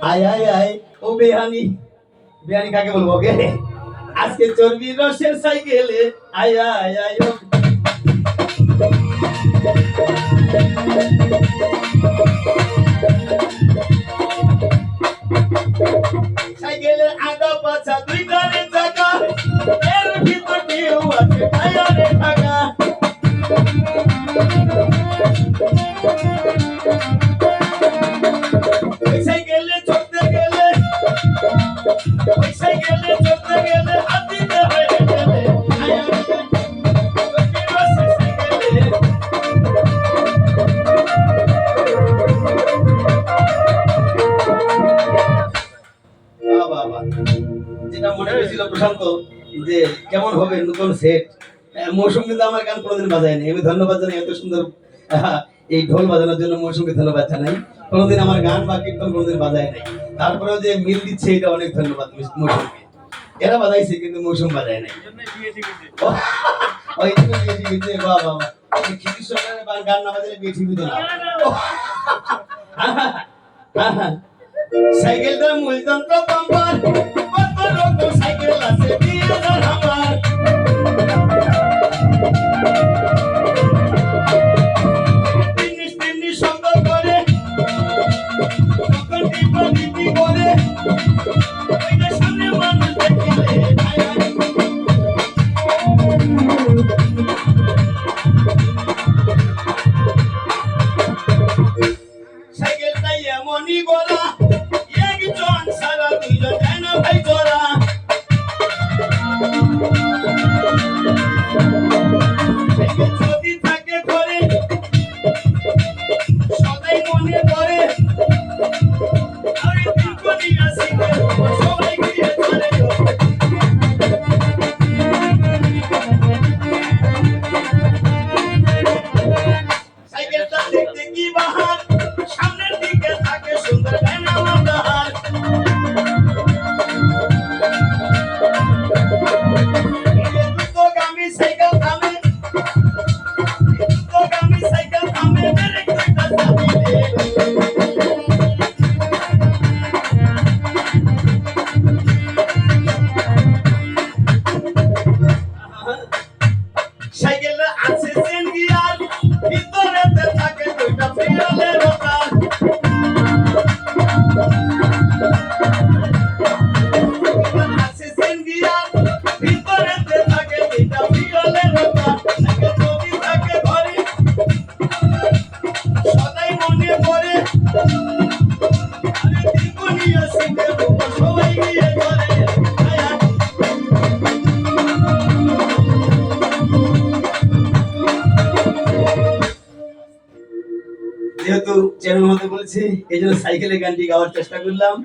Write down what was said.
আয় আয় আয় ও বেহানি, বেহানি কাকে বলবো ওকে? আজকে চর্বি রসের সাইকেলে আয় আয় আয় ও সাইকেলের আগা পাছা দুই গাড়ি চাকা, এর ভিতর কেউ আছে টায়ারে ঢাকা। ওই সাইকেলে চড়তে গেলে, ওই সাইকেলে চড়তে গেলে হাত দিতে হয় হেঁটেলে। আয় আয় আয় চর্বি রসের সাইকেলে। বাহ বাহ বাহ। যেটা মনে হয়েছিল প্রশান্ত যে কেমন হবে নতুন সেট, মৌসুম কিন্তু আমার গান কোনোদিন বাজায়নি। আমি ধন্যবাদ জানাই এত সুন্দর এই ঢোল বাজানোর জন্য মৌসুমকে ধন্যবাদ জানাই। কোনোদিন আমার গান বা কীর্তন কোনোদিন বাজায় নাই, তারপরেও যে মিল দিচ্ছে এটা অনেক ধন্যবাদ মৌসুমকে। এরা বাজাইছে কিন্তু মৌসুম বাজায় নাই। ওই জন্য বিয়ে ঠিক হয়েছে। বাহ বাহ বাহ। খিচুড়ি সরকারের গান না বাজালে বিয়ে ঠিক হতো না। সাইকেলটার মূল যন্ত্র পাম্পার, কত রকম সাইকেল আছে বিয়ের আমার। জিনিস জিনিস শব্দ করে তখন টিপা টিপি করে, ওইটা সামনে মানুষ দেখলে আয় আয়। সাইকেলটাই এমনই গলা, একজন সারা দুইজন যায় না ভাই জোড়া। সাইকেল যদি থাকে ঘরে সদাই মনে পড়ে, আরে দীর্ঘদিন আসিবে সবাই গিয়ে চলে। সাইকেলটা দেখতে কি বাহার, সামনের দিকে থাকে সুন্দর ডাইনামো ডাহার। দ্রুতগামী সাইকেল থামে, দ্রুতগামী সাইকেল থামে ব্রেক দুইটা চাপিয়ে। সাইকেলে আছে চেন গিয়ার, ভিতরেতে থাকে দুইটা ফিরালের রোটার। আছে চেন গিয়ার, ভিতরেতে থাকে দুইটা ফিরালের রোটার। সাইকেল যদি থাকে ঘরে সদাই মনে পড়ে, আরে দ্বিগুণী আসিবে সবাই গিয়ে চলে। আয় আয়। যেহেতু চ্যানেল মধ্যে বলেছি এই জন্য সাইকেলের গানটি গাওয়ার চেষ্টা করলাম।